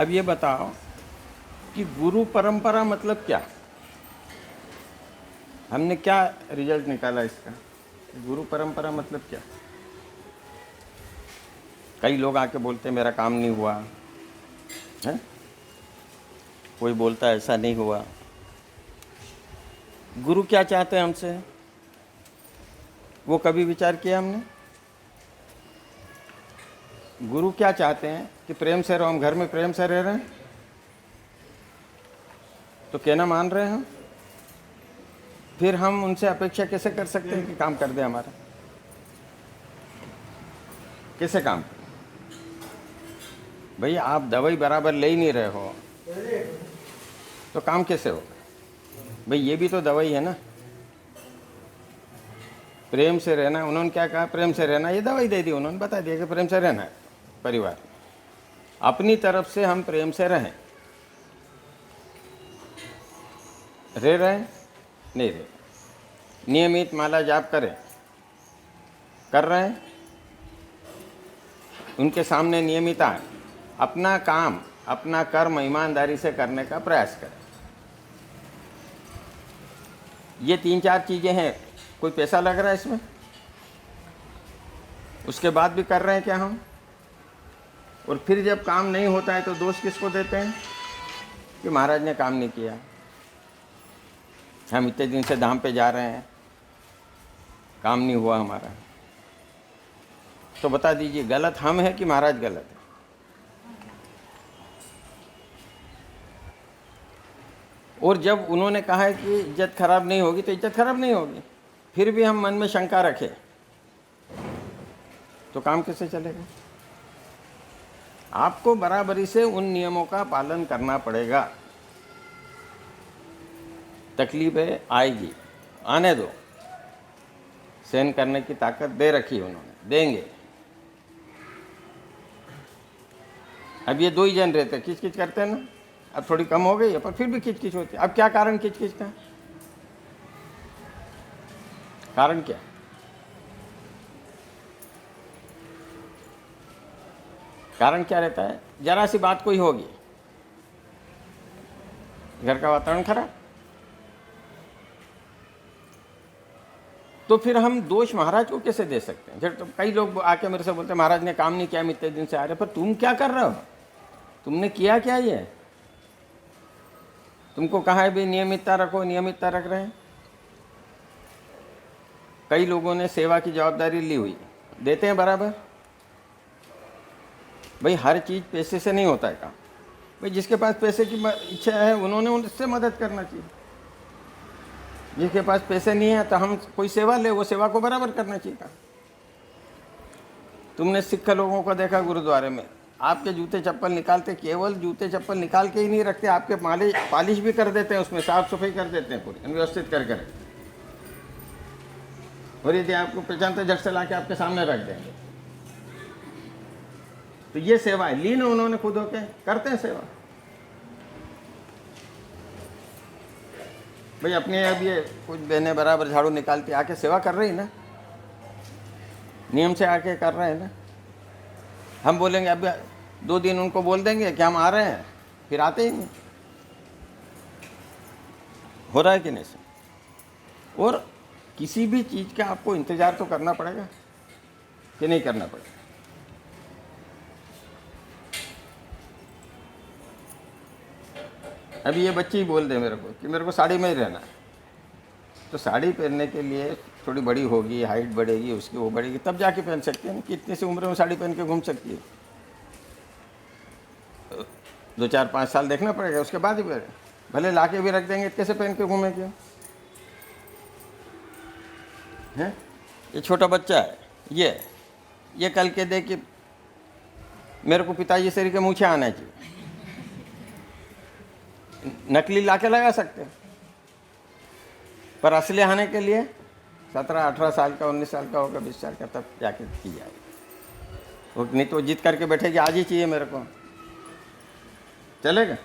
अब ये बताओ कि गुरु परंपरा मतलब क्या? हमने क्या रिजल्ट निकाला इसका? गुरु परंपरा मतलब क्या? कई लोग आके बोलते हैं मेरा काम नहीं हुआ है, कोई बोलता है ऐसा नहीं हुआ। गुरु क्या चाहते हैं हमसे? वो कभी विचार किया हमने? गुरु क्या चाहते हैं कि प्रेम से रहो। हम घर में प्रेम से रह रहे हैं तो कहना मान रहे हैं हम, फिर हम उनसे अपेक्षा कैसे कर सकते हैं कि काम कर दे हमारा? कैसे काम? भाई आप दवाई बराबर ले ही नहीं रहे हो तो काम कैसे होगा? भाई ये भी तो दवाई है ना। प्रेम से रहना, उन्होंने क्या कहा? प्रेम से रहना, ये दवाई दे दी उन्होंने, बता दिया कि प्रेम से रहना है। परिवार अपनी तरफ से हम प्रेम से रहें, रह रहे हैं नहीं रहे, नियमित माला जाप करें, कर रहे हैं, उनके सामने नियमित आए, अपना काम अपना कर्म ईमानदारी से करने का प्रयास करें। ये 3-4 चीज़ें हैं। कोई पैसा लग रहा है इसमें? उसके बाद भी कर रहे हैं क्या हम? और फिर जब काम नहीं होता है तो दोष किसको देते हैं कि महाराज ने काम नहीं किया, हम इतने दिन से धाम पे जा रहे हैं, काम नहीं हुआ हमारा। तो बता दीजिए गलत हम है कि महाराज गलत है? और जब उन्होंने कहा है कि इज्जत खराब नहीं होगी तो इज्जत खराब नहीं होगी, फिर भी हम मन में शंका रखें तो काम कैसे चलेगा? आपको बराबरी से उन नियमों का पालन करना पड़ेगा। तकलीफें आएगी, आने दो, सहन करने की ताकत दे रखी है उन्होंने, देंगे। अब ये 2 ही जन रहते, किचकिच करते हैं ना। अब थोड़ी कम हो गई है पर फिर भी किचकिच होती है। अब क्या कारण किचकिच का? कारण क्या? कारण क्या रहता है? जरा सी बात कोई होगी, घर का वातावरण खराब, तो फिर हम दोष महाराज को कैसे दे सकते हैं? जब तो कई लोग आके मेरे से बोलते हैं महाराज ने काम नहीं किया, हम इतने दिन से आ रहे, पर तुम क्या कर रहे हो? तुमने किया क्या? ये तुमको कहा है भी नियमितता रखो, नियमितता रख रहे हैं। कई लोगों ने सेवा की जवाबदारी ली हुई, देते हैं बराबर? भाई हर चीज़ पैसे से नहीं होता है काम। भाई जिसके पास पैसे की इच्छा है उन्होंने उससे मदद करना चाहिए। जिसके पास पैसे नहीं है तो हम कोई सेवा ले, वो सेवा को बराबर करना चाहिए था। तुमने सिख लोगों को देखा गुरुद्वारे में, आपके जूते चप्पल निकालते, केवल जूते चप्पल निकाल के ही नहीं रखते, आपके पॉलिश भी कर देते हैं, उसमें साफ सफाई कर देते हैं, पूरी व्यवस्थित करके रखते। और यदि आपको पहचानते झट से ला के आपके सामने रख देंगे। तो ये सेवा है, ली ना उन्होंने खुद होके, करते हैं सेवा। भाई अपने अब ये कुछ बहनें बराबर झाड़ू निकालती आके सेवा कर रही ना, नियम से आके कर रहे हैं ना। हम बोलेंगे अब 2 दिन उनको बोल देंगे कि हम आ रहे हैं, फिर आते ही नहीं। हो रहा है कि नहीं सर? और किसी भी चीज़ का आपको इंतज़ार तो करना पड़ेगा कि नहीं करना पड़ेगा? अभी ये बच्ची ही बोल दे मेरे को कि मेरे को साड़ी में ही रहना है, तो साड़ी पहनने के लिए थोड़ी बड़ी होगी, हाइट बढ़ेगी उसकी, वो बढ़ेगी, तब जाके पहन सकते हैं ना। कितनी सी उम्र में साड़ी पहन के घूम सकती है? 2, 4, 5 साल देखना पड़ेगा, उसके बाद ही पहने। भले ला के भी रख देंगे, कैसे पहन के घूमे क्यों? है ये छोटा बच्चा है, ये कल के दे कि मेरे को पिताजी से के मुँह आना चाहिए, नकली ला के लगा सकते हैं, पर असली आने के लिए 17, 18 साल का, 19 साल का होगा, 20 साल का, तब जाके की जाएगी। वो नहीं तो जिद करके बैठेगी आज ही चाहिए मेरे को, चलेगा?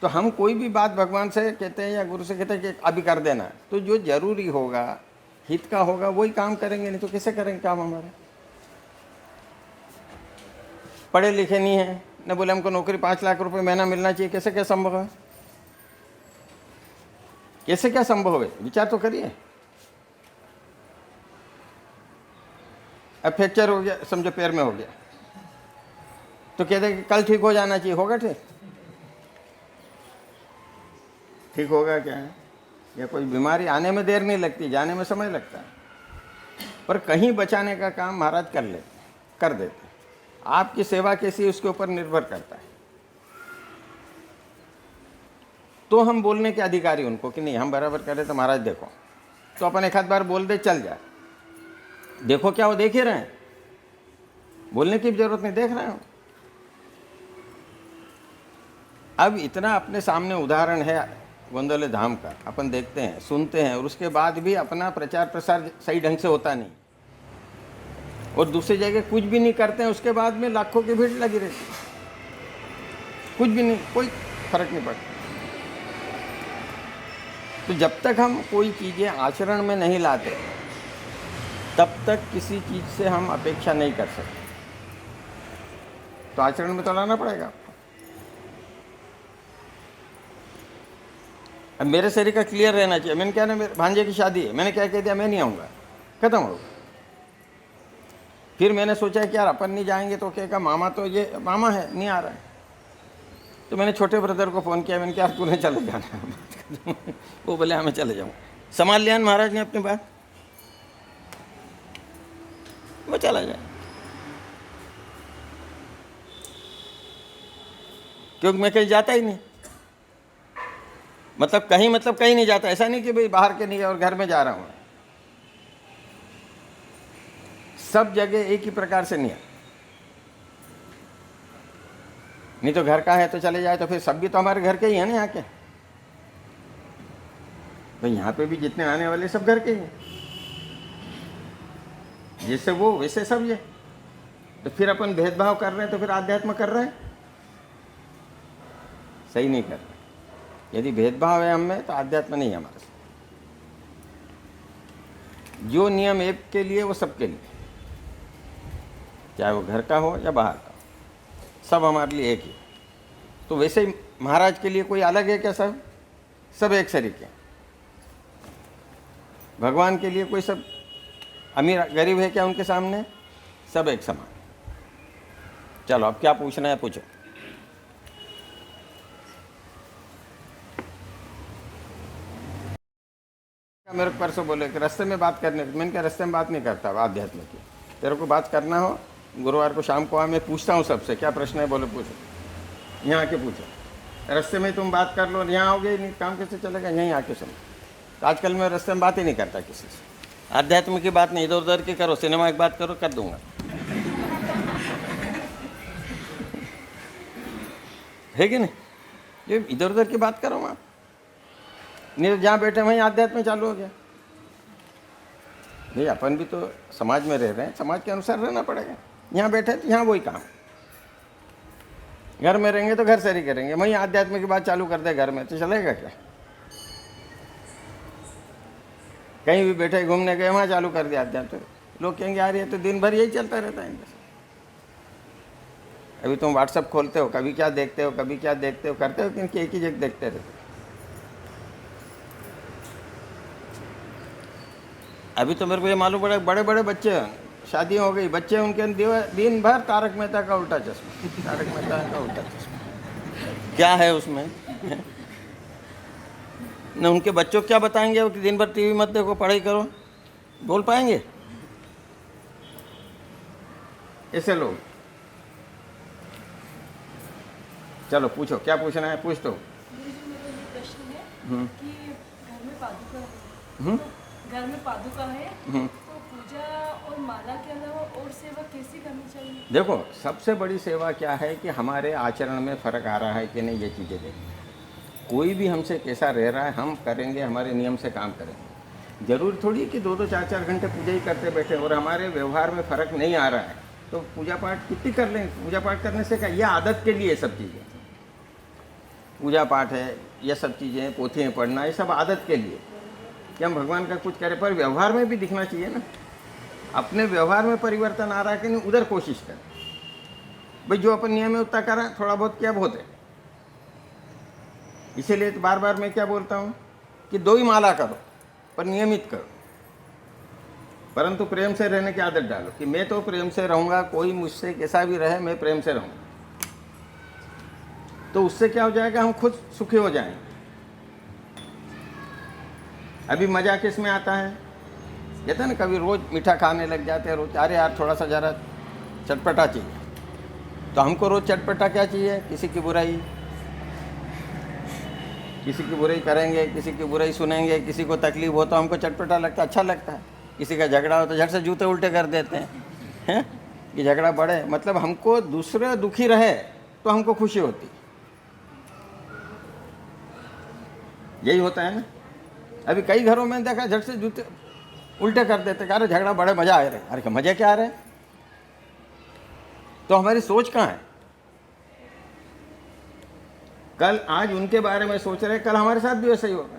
तो हम कोई भी बात भगवान से कहते हैं या गुरु से कहते हैं कि अभी कर देना, तो जो जरूरी होगा, हित का होगा, वही काम करेंगे, नहीं तो कैसे करेंगे काम हमारा? पढ़े लिखे नहीं है, ने बोले हमको नौकरी 5 लाख रुपए महीना मिलना चाहिए, कैसे क्या संभव है? कैसे क्या संभव है? विचार तो करिए। अब फ्रैक्चर हो गया, समझो पैर में हो गया, तो कहते हैं कि कल ठीक हो जाना चाहिए, होगा ठीक? ठीक होगा क्या है? या कोई बीमारी आने में देर नहीं लगती, जाने में समय लगता है, पर कहीं बचाने का काम महाराज कर देते। आपकी सेवा कैसी है उसके ऊपर निर्भर करता है। तो हम बोलने के अधिकारी उनको कि नहीं हम बराबर करें, तो महाराज देखो, तो अपन एक आध बार बोल दे चल जाए, देखो क्या वो देख ही रहे हैं, बोलने की जरूरत नहीं, देख रहे हो। अब इतना अपने सामने उदाहरण है गोंदवले धाम का, अपन देखते हैं, सुनते हैं, और उसके बाद भी अपना प्रचार प्रसार सही ढंग से होता नहीं, और दूसरी जगह कुछ भी नहीं करते हैं, उसके बाद में लाखों की भीड़ लगी रहती है, कुछ भी नहीं, कोई फर्क नहीं पड़ता। तो जब तक हम कोई चीज़ें आचरण में नहीं लाते तब तक किसी चीज़ से हम अपेक्षा नहीं कर सकते। तो आचरण में तो लाना पड़ेगा आपको। अब मेरे शरीर का क्लियर रहना चाहिए। मैंने क्या ना, मेरे भांजे की शादी है, मैंने क्या कह दिया, मैं नहीं आऊँगा, खत्म हो गया। फिर मैंने सोचा कि यार अपन नहीं जाएंगे तो कहेगा मामा तो ये मामा है नहीं आ रहा है, तो मैंने छोटे ब्रदर को फ़ोन किया, मैंने कहा यार तूने चले जाना है। वो बोले हाँ मैं चले जाऊँ। संभाल लिया महाराज ने अपनी बात, वो चला जाए, क्योंकि मैं कहीं जाता ही नहीं, मतलब कहीं नहीं जाता। ऐसा नहीं कि भाई बाहर के नहीं और घर में जा रहा हूँ, सब जगह एक ही प्रकार से नहीं तो घर का है तो चले जाए, तो फिर सब भी तो हमारे घर के ही है ना यहाँ के, भाई यहाँ पे भी जितने आने वाले सब घर के ही हैं, जैसे वो वैसे सब ये। तो फिर अपन भेदभाव कर रहे हैं, तो फिर आध्यात्म कर रहे हैं, सही नहीं कर रहे। यदि भेदभाव है हम में तो आध्यात्म नहीं है हमारे साथ। जो नियम एक के लिए वो सबके लिए, चाहे वो घर का हो या बाहर का, सब हमारे लिए एक ही। तो वैसे ही महाराज के लिए कोई अलग है क्या? सब एक शरीक है। भगवान के लिए कोई सब अमीर गरीब है क्या उनके सामने? सब एक समान। चलो अब क्या पूछना है पूछो। मेरे को परसों बोले कि रास्ते में बात करने, मैंने कहा रास्ते में बात नहीं करता आध्यात्म की, तेरे को बात करना हो गुरुवार को शाम को आ, मैं पूछता हूँ सबसे क्या प्रश्न है, बोले पूछो, यहाँ आके पूछो। रास्ते में तुम बात कर लो, यहाँ आओगे नहीं, काम कैसे चलेगा, यहीं आके सुनो। तो आजकल मैं रास्ते में बात ही नहीं करता किसी से, आध्यात्म की बात नहीं, इधर उधर की करो, सिनेमा की बात करो, कर दूंगा। है कि नहीं? ये इधर उधर की बात करो आप, नहीं तो जहाँ बैठे वहीं आध्यात्म चालू हो गया। नहीं, अपन भी तो समाज में रह रहे हैं, समाज के अनुसार रहना पड़ेगा। यहाँ बैठे तो यहाँ वही काम, घर में रहेंगे तो घर से ही करेंगे, वहीं आध्यात्म की बात चालू कर दे घर में, तो चलेगा क्या? कहीं भी बैठे घूमने गए, वहाँ चालू कर दिया अध्यात्म, लोग कहेंगे यार ये तो दिन भर यही चलता रहता है इनके साथ। अभी तुम व्हाट्सअप खोलते हो, कभी क्या देखते हो, कभी क्या देखते हो, करते हो कि एक ही जगह देखते रहते हो। अभी तो मेरे को ये मालूम पड़ा, बड़े बड़े बच्चे, शादियाँ हो गई, बच्चे उनके दिन भर तारक मेहता का उल्टा चश्मा, तारक मेहता का उल्टा चश्मा, क्या है उसमें? न उनके बच्चों क्या बताएंगे कि दिन भर टीवी मत देखो, पढ़ाई करो, बोल पाएंगे ऐसे लोग? चलो पूछो, क्या पूछना है पूछ दो। प्रश्न है कि घर में पादुका है तो पूजा और माला के अलावा और सेवा कैसी करनी चाहिए? देखो, सबसे बड़ी सेवा क्या है कि हमारे आचरण में फ़र्क आ रहा है कि नहीं, ये चीज़ें देखें। कोई भी हमसे कैसा रह रहा है हम करेंगे, हमारे नियम से काम करेंगे। जरूर थोड़ी कि 2-2 4-4 घंटे पूजा ही करते बैठे और हमारे व्यवहार में फ़र्क नहीं आ रहा है तो पूजा पाठ कितनी कर लें। पूजा पाठ करने से क्या, यह आदत के लिए सब चीज़ें, पूजा पाठ है, ये सब चीज़ें, पोथियाँ पढ़ना, ये सब आदत के लिए कि हम भगवान का कुछ करें, पर व्यवहार में भी दिखना चाहिए ना। अपने व्यवहार में परिवर्तन आ रहा है कि नहीं, उधर कोशिश करें। भाई जो अपन नियम है उतना करा, थोड़ा बहुत किया बहुत है। इसीलिए तो बार बार मैं क्या बोलता हूँ कि 2 ही माला करो पर नियमित करो, परंतु प्रेम से रहने की आदत डालो कि मैं तो प्रेम से रहूँगा, कोई मुझसे कैसा भी रहे मैं प्रेम से रहूँगा। तो उससे क्या हो जाएगा, हम खुद सुखी हो जाएंगे। अभी मजा किस में आता है, कहते हैं ना कभी रोज मीठा खाने लग जाते हैं रोज, अरे यार थोड़ा सा ज़रा चटपटा चाहिए। तो हमको रोज चटपटा क्या चाहिए, किसी की बुराई करेंगे, किसी की बुराई सुनेंगे, किसी को तकलीफ हो तो हमको चटपटा लगता है, अच्छा लगता है। किसी का झगड़ा हो तो झट से जूते उल्टे कर देते हैं कि झगड़ा बढ़े। मतलब हमको दूसरा दुखी रहे तो हमको खुशी होती, यही होता है ना। अभी कई घरों में देखा झट से जूते उल्टे कर देते, अरे झगड़ा बढ़े मजा आ रहा है। अरे मजा क्या आ रहा है, तो हमारी सोच कहाँ है। कल आज उनके बारे में सोच रहे, कल हमारे साथ भी वैसा ही होगा,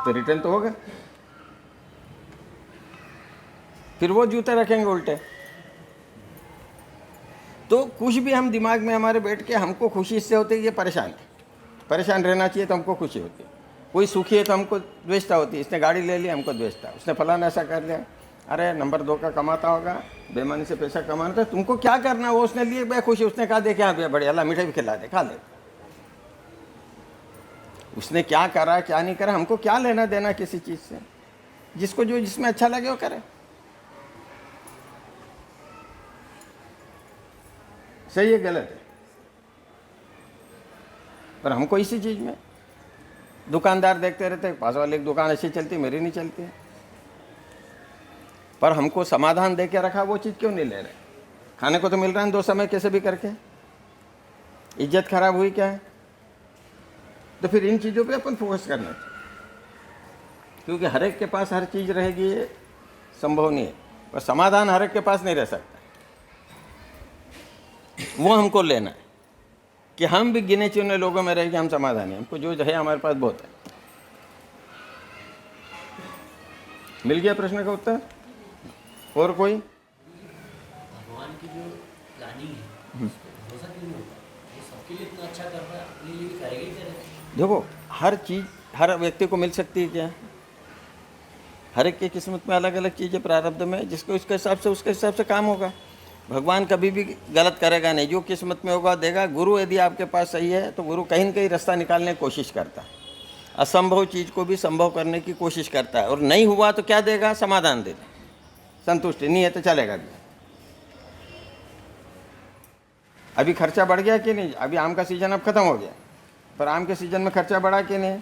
तो रिटर्न तो होगा। फिर वो जूते रखेंगे उल्टे। तो कुछ भी हम दिमाग में हमारे बैठ के हमको खुशी इससे होती है, ये परेशान रहना चाहिए तो हमको खुशी होती है। कोई सुखी है तो हमको द्वेषता होती है, इसने गाड़ी ले ली हमको द्वेषता, उसने फलाना ऐसा कर लिया, अरे नंबर 2 का कमाता होगा, बेईमानी से पैसा कमाना था, तुमको क्या करना, वो उसने लिए मैं खुशी, उसने कहा देखे यहाँ पे बढ़िया ला मिठाई भी खिला दे, खा ले। उसने क्या करा क्या नहीं करा हमको क्या लेना देना किसी चीज़ से, जिसको जो जिसमें अच्छा लगे वो करे। सही है गलत है, पर हमको इसी चीज़ में दुकानदार देखते रहते, पास वाले की दुकान अच्छी चलती मेरी नहीं चलती, पर हमको समाधान दे के रखा वो चीज़ क्यों नहीं ले रहे। खाने को तो मिल रहा है 2 समय कैसे भी करके, इज्जत खराब हुई क्या है। तो फिर इन चीज़ों पे अपन फोकस करना चाहिए, क्योंकि हर एक के पास हर चीज़ रहेगी ये संभव नहीं है, पर समाधान हर एक के पास नहीं रह सकता। वो हमको लेना है कि हम भी गिने चुने लोगों में रह के हम समाधान है, हमको जो है हमारे पास बहुत है। मिल गया प्रश्न का उत्तर, और कोई। भगवान की जो प्लानिंग है भरोसा क्यों नहीं होता, वो सबके लिए इतना अच्छा कर रहा है, अपने लिए भी करेगा ही करेगा। देखो हर चीज़ हर व्यक्ति को मिल सकती है क्या, हर एक की किस्मत में अलग अलग चीज़ें प्रारब्ध में, जिसको उसके हिसाब से काम होगा। भगवान कभी भी गलत करेगा नहीं, जो किस्मत में होगा देगा। गुरु यदि आपके पास सही है तो गुरु कहीं न कहीं रास्ता निकालने की कोशिश करता है, असंभव चीज़ को भी संभव करने की कोशिश करता है, और नहीं हुआ तो क्या देगा, समाधान देगा, संतुष्टि, नहीं है तो चलेगा भी। अभी खर्चा बढ़ गया कि नहीं, अभी आम का सीज़न अब ख़त्म हो गया, पर आम के सीज़न में खर्चा बढ़ा कि नहीं,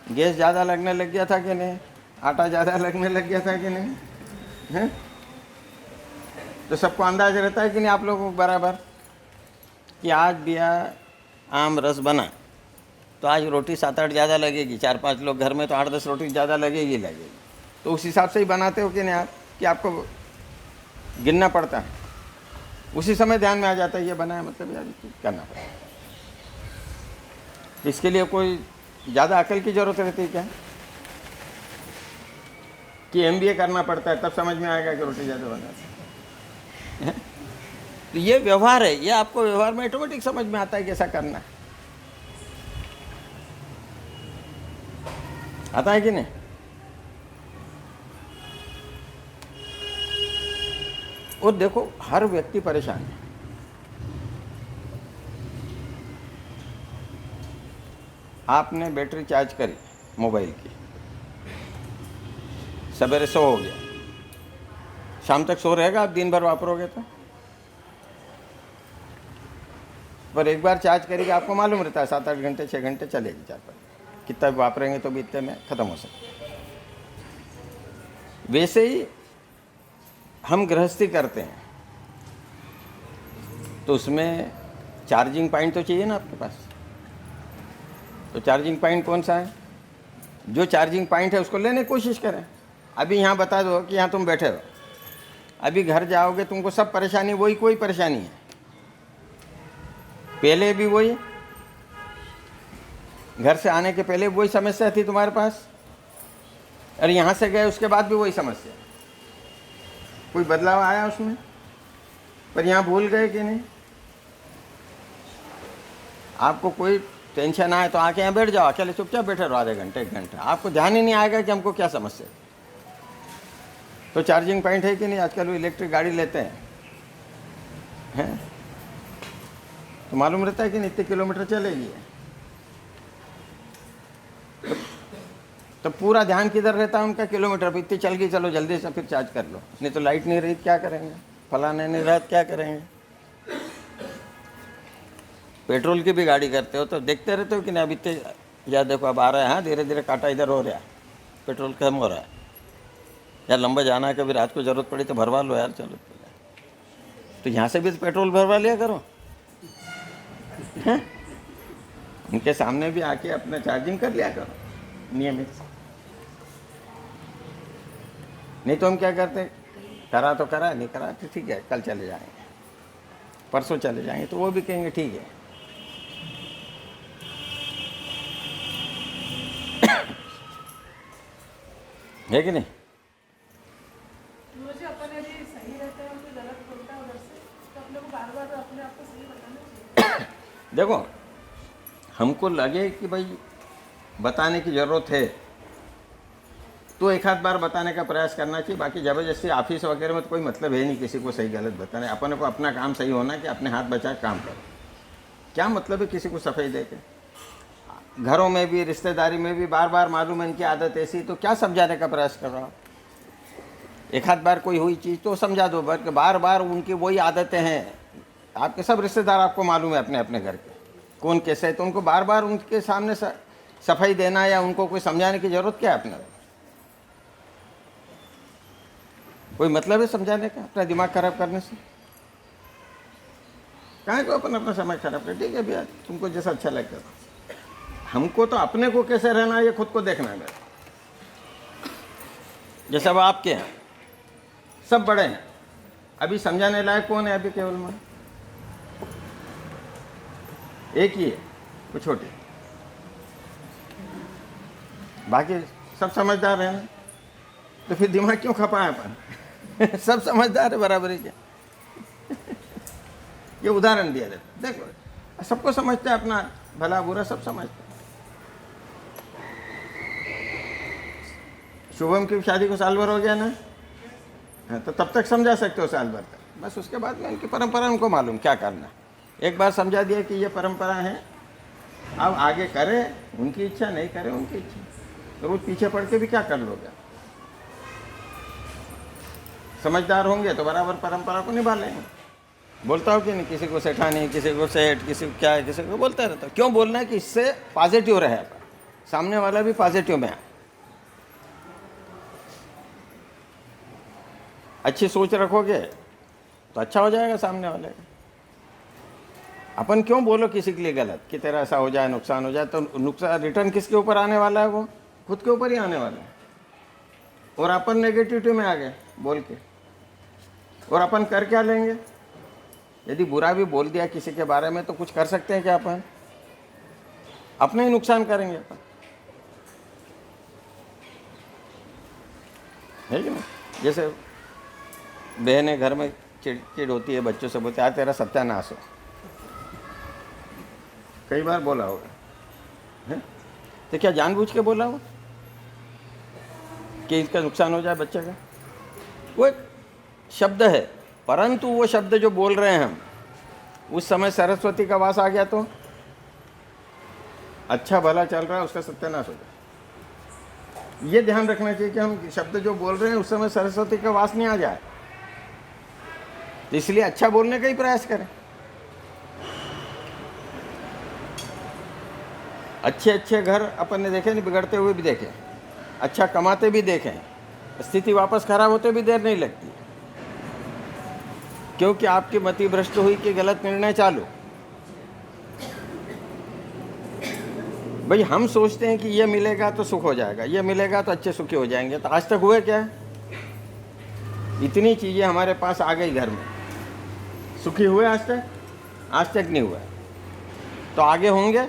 गैस ज़्यादा लगने लग गया था कि नहीं, आटा ज़्यादा लगने लग गया था कि नहीं है। तो सबको अंदाज रहता है कि नहीं आप लोगों को बराबर कि आज भी आम रस बना तो आज रोटी 7-8 ज़्यादा लगेगी, 4-5 लोग घर में तो 8-10 रोटी ज़्यादा लगेगी। तो उस हिसाब से ही बनाते हो कि नहीं आप, कि आपको गिनना पड़ता है, उसी समय ध्यान में आ जाता है ये बना है, मतलब यार करना पड़ता है। इसके लिए कोई ज़्यादा अकल की ज़रूरत रहती है क्या, कि MBA करना पड़ता है तब समझ में आएगा कि रोटी ज़्यादा बनाते हैं। तो ये व्यवहार है, ये आपको व्यवहार में ऑटोमेटिक समझ में आता है कि ऐसा करना है, आता है कि नहीं। और देखो हर व्यक्ति परेशान है। आपने बैटरी चार्ज करी मोबाइल की, सवेरे 100 हो गया, शाम तक 100 रहेगा, आप दिन भर वापरोगे तो। पर एक बार चार्ज करेगा आपको मालूम रहता है 7-8 घंटे 6 घंटे चलेगी, 4-5 कितना भी वापरेंगे तो भी इतने में ख़त्म हो सकता है। वैसे ही हम गृहस्थी करते हैं तो उसमें चार्जिंग पॉइंट तो चाहिए ना आपके पास। तो चार्जिंग पॉइंट कौन सा है, जो चार्जिंग पॉइंट है उसको लेने की कोशिश करें। अभी यहाँ बता दो कि यहाँ तुम बैठे हो, अभी घर जाओगे तुमको सब परेशानी वही, कोई परेशानी है पहले भी वही, घर से आने के पहले वही समस्या थी तुम्हारे पास, और यहाँ से गए उसके बाद भी वही समस्या। कोई बदलाव आया उसमें? पर यहाँ भूल गए कि नहीं? आपको कोई टेंशन आए तो आके यहाँ बैठ जाओ, अकेले चुपचाप बैठे रहो आधे घंटे 1 घंटा, आपको ध्यान ही नहीं आएगा कि हमको क्या समस्या है। तो चार्जिंग पॉइंट है कि नहीं? आजकल वो इलेक्ट्रिक गाड़ी लेते हैं तो मालूम रहता है कि नहीं इतने किलोमीटर चलेगी। तो पूरा ध्यान किधर रहता है उनका? किलोमीटर पर इतनी चल गई, चलो जल्दी से फिर चार्ज कर लो, नहीं तो लाइट नहीं रही क्या करेंगे, फलाने नहीं रहा क्या करेंगे। पेट्रोल की भी गाड़ी करते हो तो देखते रहते हो कि नहीं? अब इतने या देखो अब आ रहा है, हाँ धीरे धीरे कांटा इधर हो रहा है, पेट्रोल कम हो रहा है। यार लंबा जाना है, कभी रात को ज़रूरत पड़ी तो भरवा लो यार, चलो। तो यहाँ से भी तो पेट्रोल भरवा लिया करो, हैं? उनके सामने भी आके अपना चार्जिंग कर लिया करो नियमित। नहीं तो हम क्या करते, करा तो करा, नहीं करा तो ठीक है, कल चले जाएंगे, परसों चले जाएंगे, तो वो भी कहेंगे ठीक है। है कि नहीं? मुझे अपन यदि सही रहता है और कोई गलत बोलता है उधर से, तो अपने को बार बार अपने आप को सही बताना चाहिए। देखो हमको लगे कि भाई बताने की ज़रूरत है तो एक आध बार बताने का प्रयास करना चाहिए, बाकी ज़बरदस्ती ऑफिस वगैरह में तो कोई मतलब है नहीं किसी को सही गलत बताने। अपन को अपना काम सही होना कि अपने हाथ बचा काम करो, क्या मतलब है किसी को सफाई दे के? घरों में भी रिश्तेदारी में भी बार बार मालूम है इनकी आदत ऐसी, तो क्या समझाने का प्रयास कर रहा हो? एक आध बार कोई हुई चीज़ तो समझा दो, बल्कि बार बार उनकी वही आदतें हैं। आपके सब रिश्तेदार आपको मालूम है अपने अपने घर के कौन कैसे है, तो उनको बार बार उनके सामने सफाई देना या उनको कोई समझाने की ज़रूरत क्या है? अपना कोई मतलब है समझाने का अपना दिमाग खराब करने से? कहाँ को अपन अपना समय खराब कर? ठीक है भैया, तुमको जैसा अच्छा लगता है। हमको तो अपने को कैसे रहना है ये खुद को देखना है। जैसे अब आपके हैं सब बड़े हैं, अभी समझाने लायक कौन है? अभी केवल मैं एक ही है, वो छोटे, बाकी सब समझदार है ना, तो फिर दिमाग क्यों खपाए अपन? सब समझदार है बराबरी के। ये उदाहरण दिया जाता, देखो सबको समझते हैं, अपना भला बुरा सब समझते हैं। शुभम की शादी को साल भर हो गया ना, तो तब तक समझा सकते हो साल भर तक, बस उसके बाद में उनकी परंपरा उनको मालूम क्या करना। एक बार समझा दिया कि ये परंपरा है, अब आगे करे उनकी इच्छा, नहीं करे उनकी इच्छा, तो वो पीछे पड़ के भी क्या कर लोगे? समझदार होंगे तो बराबर परंपरा को निभा लेंगे। बोलता हो कि नहीं, किसी को सेठानी, किसी को सेठ, किसी को क्या है, किसी को बोलता रहता। क्यों बोलना है? कि इससे पॉजिटिव रहे, सामने वाला भी पॉजिटिव में आए, अच्छी सोच रखोगे तो अच्छा हो जाएगा सामने वाले का। अपन क्यों बोलो किसी के लिए गलत कि तेरा ऐसा हो जाए, नुकसान हो जाए, तो नुकसान रिटर्न किसके ऊपर आने वाला है? वो खुद के ऊपर ही आने वाला है। और अपन नेगेटिविटी में आ गए बोल के, और अपन कर क्या लेंगे? यदि बुरा भी बोल दिया किसी के बारे में तो कुछ कर सकते हैं क्या अपन? अपने ही नुकसान करेंगे अपन, है कि नहीं? जैसे बहनें घर में चिड़चिड़ होती है, बच्चों से बोलते यार तेरा सत्यानाश हो, कई बार बोला होगा, है? तो क्या जानबूझ के बोला हो कि इसका नुकसान हो जाए बच्चे का? वो एक शब्द है, परंतु वो शब्द जो बोल रहे हैं हम, उस समय सरस्वती का वास आ गया तो अच्छा भला चल रहा है, उसका सत्यानाश हो जाए। ये ध्यान रखना चाहिए कि हम शब्द जो बोल रहे हैं उस समय सरस्वती का वास नहीं आ जाए, तो इसलिए अच्छा बोलने का ही प्रयास करें। अच्छे अच्छे घर अपन ने देखे नहीं, बिगड़ते हुए भी देखे, अच्छा कमाते भी देखें, स्थिति वापस खराब होते भी देर नहीं लगती, क्योंकि आपकी मति भ्रष्ट हुई कि गलत निर्णय चालू। भाई हम सोचते हैं कि ये मिलेगा तो सुख हो जाएगा, ये मिलेगा तो अच्छे सुखी हो जाएंगे, तो आज तक हुए क्या? इतनी चीज़ें हमारे पास आ गई घर में, सुखी हुए आज तक? आज तक नहीं हुआ, तो आगे होंगे?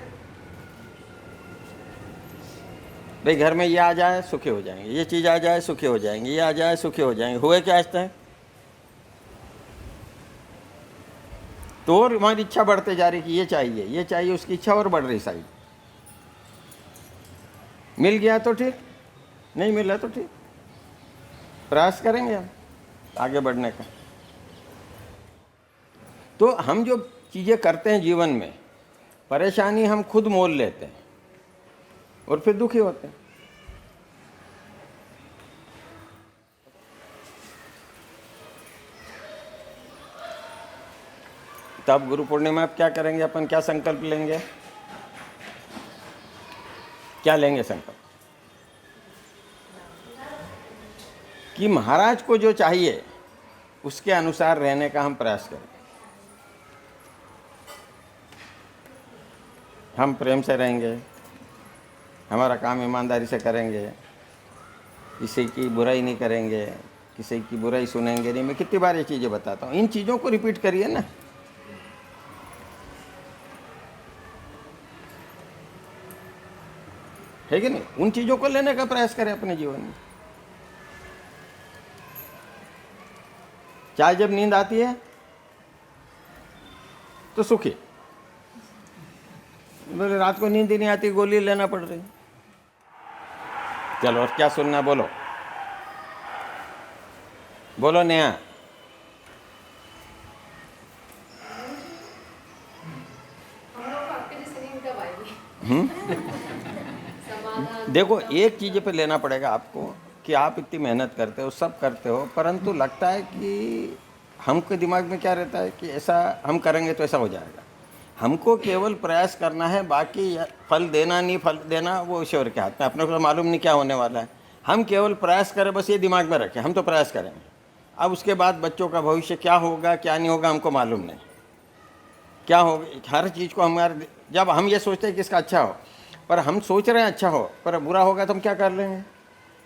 भाई घर में ये आ जाए सुखी हो जाएंगे, ये चीज़ आ जाए सुखी हो जाएंगे, ये आ जाए सुखी हो जाएंगे, हुए क्या आज तक? तो और हमारी इच्छा बढ़ते जा रही कि ये चाहिए, उसकी इच्छा और बढ़ रही साइड। मिल गया तो ठीक, नहीं मिला तो ठीक, प्रयास करेंगे हम आगे बढ़ने का। तो हम जो चीज़ें करते हैं जीवन में, परेशानी हम खुद मोल लेते हैं और फिर दुखी होते हैं। तब गुरु पूर्णिमा आप क्या करेंगे, अपन क्या संकल्प लेंगे, क्या लेंगे संकल्प कि महाराज को जो चाहिए उसके अनुसार रहने का हम प्रयास करें। हम प्रेम से रहेंगे, हमारा काम ईमानदारी से करेंगे, किसी की बुराई नहीं करेंगे, किसी की बुराई सुनेंगे नहीं। मैं कितनी बार ये चीज़ें बताता हूँ, इन चीज़ों को रिपीट करिए ना। है कि नहीं? उन चीज़ों को लेने का प्रयास करें अपने जीवन में। चाहे जब नींद आती है तो सुखी, बोले रात को नींद ही नहीं आती, गोली लेना पड़ रही। चलो और क्या सुनना, बोलो बोलो नेहा। देखो एक चीज़ पे लेना पड़ेगा आपको कि आप इतनी मेहनत करते हो, सब करते हो, परंतु लगता है कि हमके दिमाग में क्या रहता है कि ऐसा हम करेंगे तो ऐसा हो जाएगा। हमको केवल प्रयास करना है, बाकी फल देना नहीं फल देना वो ईश्वर के हाथ में, अपने को मालूम नहीं क्या होने वाला है। हम केवल प्रयास करें, बस ये दिमाग में रखें, हम तो प्रयास करेंगे। अब उसके बाद बच्चों का भविष्य क्या होगा क्या नहीं होगा हमको मालूम नहीं, क्या होगा। हर चीज़ को हमारे, जब हम ये सोचते हैं कि इसका अच्छा हो, पर हम सोच रहे हैं अच्छा हो, पर बुरा होगा तो हम क्या कर लेंगे।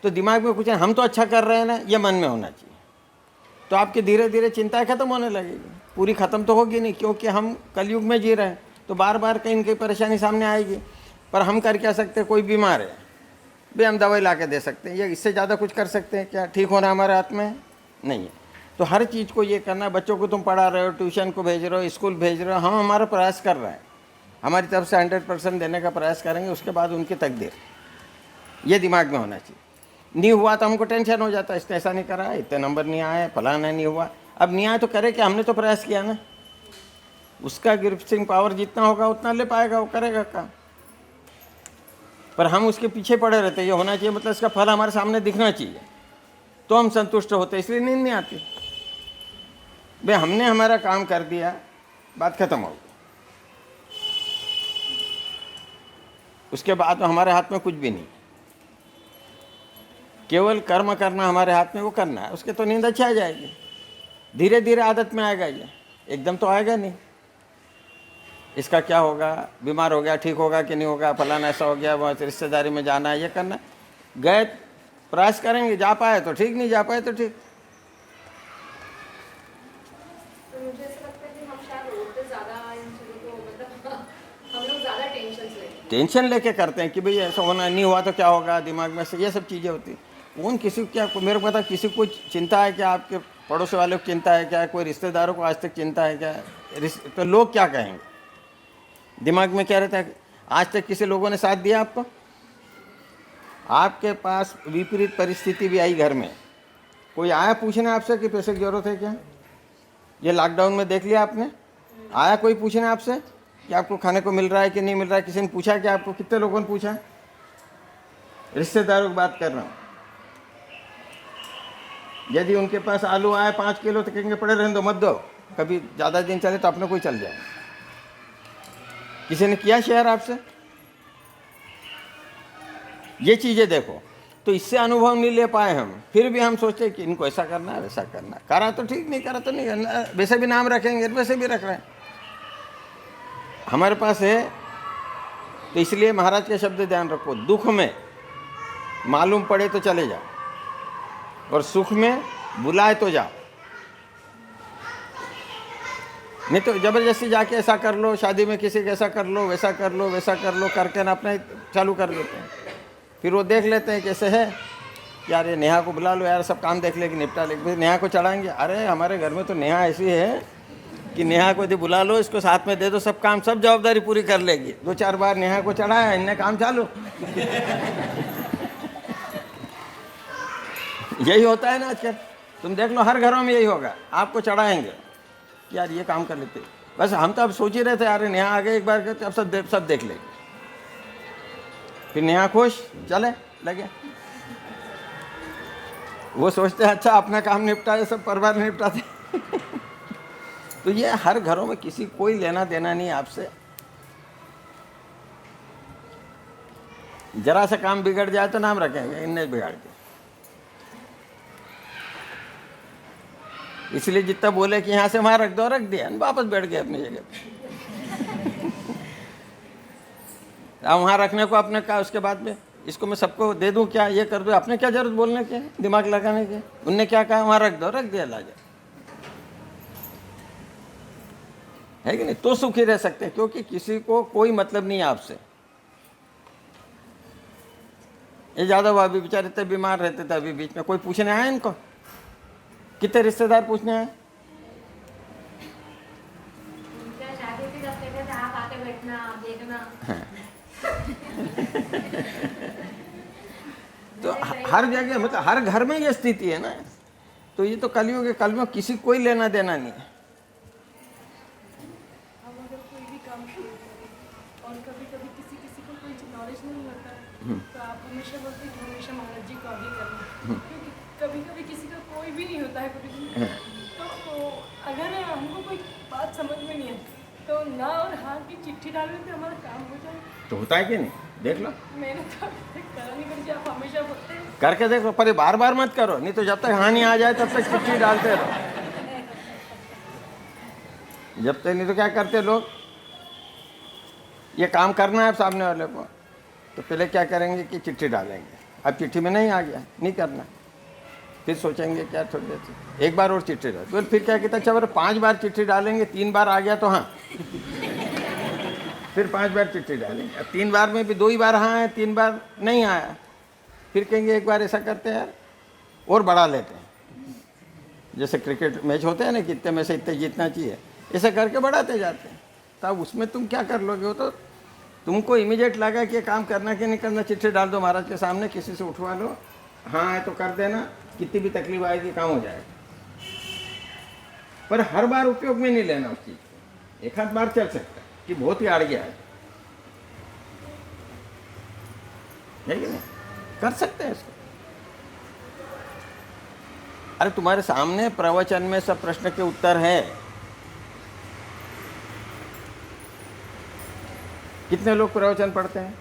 तो दिमाग में कुछ है, हम तो अच्छा कर रहे हैं ना, ये मन में होना चाहिए। तो आपकी धीरे धीरे चिंताएं खत्म होने लगेगी। पूरी खत्म तो होगी नहीं, क्योंकि हम कलयुग में जी रहे हैं, तो बार बार कहीं न कहीं परेशानी सामने आएगी। पर हम कर क्या सकते हैं, कोई बीमार है भाई हम दवाई ला के दे सकते हैं, या इससे ज़्यादा कुछ कर सकते हैं क्या? ठीक होना हमारे हाथ में नहीं है। तो हर चीज़ को ये करना, बच्चों को तुम पढ़ा रहे हो, ट्यूशन को भेज रहे हो, स्कूल भेज रहे हो, हम हमारा प्रयास कर रहे हैं, हमारी तरफ से 100% देने का प्रयास करेंगे। उसके बाद उनकी तकदीर, ये दिमाग में होना चाहिए। नहीं हुआ तो हमको टेंशन हो जाता है, इसने ऐसा नहीं करा, इतने नंबर नहीं आए, फलाना नहीं हुआ। अब नहीं आए तो करे क्या, हमने तो प्रयास किया ना। उसका ग्रिप्सिंग पावर जितना होगा उतना ले पाएगा, वो करेगा काम। पर हम उसके पीछे पड़े रहते, ये होना चाहिए, मतलब इसका फल हमारे सामने दिखना चाहिए, तो हम संतुष्ट होते, इसलिए नींद नहीं आती। भाई हमने हमारा काम कर दिया, बात खत्म हो गई। उसके बाद तो हमारे हाथ में कुछ भी नहीं, केवल कर्म करना हमारे हाथ में, वो करना है। उसके तो नींद अच्छी आ जाएगी, धीरे धीरे आदत में आएगा, ये एकदम तो आएगा नहीं। इसका क्या होगा, बीमार हो गया, ठीक होगा कि नहीं होगा, फलाना ऐसा हो गया, वहाँ रिश्तेदारी में जाना है, ये करना। गए प्रयास करेंगे, जा पाए तो ठीक, नहीं जा पाए तो ठीक। तो मुझे ऐसा लगता है कि हम शायद रोड पे ज़्यादा इन चीज़ों को, मतलब हम लोग ज़्यादा टेंशन लेके करते हैं कि भाई ऐसा होना, नहीं हुआ तो क्या होगा, दिमाग में से ये सब चीज़ें होती। कौन किसी को क्या, मेरे को पता किसी को चिंता है क्या, आपके पड़ोस वालों को चिंता है क्या, कोई रिश्तेदारों को आज तक चिंता है क्या, तो लोग क्या कहेंगे, दिमाग में क्या रहता है। आज तक किसी लोगों ने साथ दिया आपको, आपके पास विपरीत परिस्थिति भी आई घर में, कोई आया पूछने आपसे कि पैसे की ज़रूरत है क्या? ये लॉकडाउन में देख लिया आपने, आया कोई पूछने आपसे कि आपको खाने को मिल रहा है कि नहीं मिल रहा है? किसी ने पूछा कि आपको? कितने लोगों ने पूछा? रिश्तेदारों की बात कर रहा हूँ। यदि उनके पास आलू आए 5 किलो तो कहेंगे पड़े रहने दो, मत दो, कभी ज़्यादा दिन चले तो अपने कोई चल जाए। किसी ने किया शेयर आपसे? ये चीज़ें देखो, तो इससे अनुभव नहीं ले पाए हम, फिर भी हम सोचते कि इनको ऐसा करना है वैसा करना, करा तो ठीक, नहीं करा तो नहीं करना। वैसे भी नाम रखेंगे, वैसे भी रख रहे हैं, हमारे पास है। तो इसलिए महाराज के शब्द ध्यान रखो, दुख में मालूम पड़े तो चले जाओ, और सुख में बुलाए तो जाओ, नहीं तो जबरदस्ती जाके ऐसा कर लो, शादी में किसी का ऐसा कर लो, वैसा कर लो, वैसा कर लो करके ना अपने चालू कर लेते हैं। फिर वो देख लेते हैं कैसे है, यार ये नेहा को बुला लो यार, सब काम देख लेगी, निपटा लेगी, फिर नेहा को चढ़ाएंगे। अरे हमारे घर में तो नेहा ऐसी है कि नेहा को यदि बुला लो, इसको साथ में दे दो, सब काम सब जवाबदारी पूरी कर लेगी। 2-4 बार नेहा को चढ़ाया, इनने काम चालू। यही होता है ना आजकल, तुम देख लो हर घरों में यही होगा, आपको चढ़ाएंगे कि यार ये काम कर लेते। बस हम तो अब सोच ही रहे थे यार नेहा आ गए एक बार करते, अब सब देख लेंगे। फिर नेहा खुश, चले लगे। वो सोचते हैं अच्छा अपना काम निपटाए, सब परिवार निपटाते। तो ये हर घरों में किसी कोई लेना देना नहीं आपसे। जरा सा काम बिगड़ जाए तो नाम रखेंगे इनने बिगाड़ के। इसलिए जितना बोले कि यहाँ से वहाँ रख दो, रख दिया, वापस बैठ गए अपनी जगह पे। अब वहाँ रखने को आपने कहा, उसके बाद में इसको मैं सबको दे दूँ क्या, ये कर दूँ, आपने क्या जरूरत बोलने के, दिमाग लगाने के। उनने क्या कहा, वहाँ रख दो, रख दिया, ला जाए, है कि नहीं। तो सुखी रह सकते हैं, क्योंकि किसी को कोई मतलब नहीं है आपसे। ये ज्यादा भाभी बेचारे इतने बीमार रहते थे, अभी बीच में कोई पूछने आया इनको? कितने रिश्तेदार पूछने आए? शादी थी तब कहते थे आप आके बैठना, आप देखना। तो हर जगह, मतलब हर घर में ये स्थिति है ना। तो ये तो कलयुग है, कल में किसी कोई लेना देना नहीं है। हम अगर कोई भी काम शुरू करें और कभी कभी किसी को कोई नॉलेज नहीं होता है, तो आप हमेशा बोलते हैं कि हमेशा महाराज जी को आगे करना, क्योंकि कभी कभी किसी का कोई भी नहीं होता है कभी। तो अगर हमको कोई बात समझ में नहीं आती तो ना और हाँ की चिट्ठी डालने पे हमारा काम हो जाए। तो होता है कि नहीं, देख लो। मैंने तो अभी तक करा नहीं, करके आप हमेशा बोलते हैं करके देखो, पर बार बार मत करो, नहीं तो जब तक हानि आ जाए तब तक चिट्ठी डालते रहो। जब तक, नहीं तो क्या करते लोग, ये काम करना है सामने वाले को, तो पहले क्या करेंगे कि चिट्ठी डालेंगे। अब चिट्ठी में नहीं आ गया, नहीं करना, फिर सोचेंगे क्या थोड़ी देर से एक बार और चिट्ठी डाल, तो फिर क्या कहता, अच्छा 5 बार चिट्ठी डालेंगे, 3 बार आ गया तो हाँ, फिर 5 बार चिट्ठी डालेंगे। अब 3 बार में भी 2 ही बार हाँ है, 3 बार नहीं आया, फिर कहेंगे एक बार ऐसा करते हैं यार और बढ़ा लेते हैं। जैसे क्रिकेट मैच होते हैं ना, कितने में से इतने जीतना चाहिए, ऐसा करके बढ़ाते जाते हैं। तब उसमें तुम क्या कर लोगे, वो तो तुमको इमीडिएट लगा कि काम करना कि नहीं करना, चिट्ठी डाल दो महाराज के सामने, किसी से उठवा लो, हाँ है तो कर देना, कितनी भी तकलीफ आएगी काम हो जाएगा। पर हर बार उपयोग में नहीं लेना उस चीज़ को। एक आध बार चल सकता है कि बहुत ही अड़ गया है कि नहीं, कर सकते हैं इसको। अरे तुम्हारे सामने प्रवचन में सब प्रश्न के उत्तर है। कितने लोग प्रवचन पढ़ते हैं?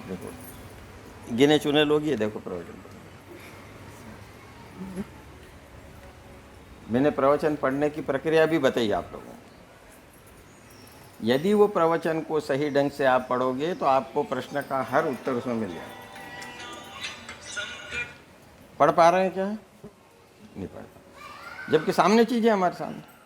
देखो गिने चुने लोग, ये देखो प्रवचन। मैंने प्रवचन पढ़ने की प्रक्रिया भी बताई आप लोगों को। यदि वो प्रवचन को सही ढंग से आप पढ़ोगे तो आपको प्रश्न का हर उत्तर उसमें मिल जाएगा। पढ़ पा रहे हैं क्या? नहीं पढ़ पा, जबकि सामने चीज़ें हमारे सामने।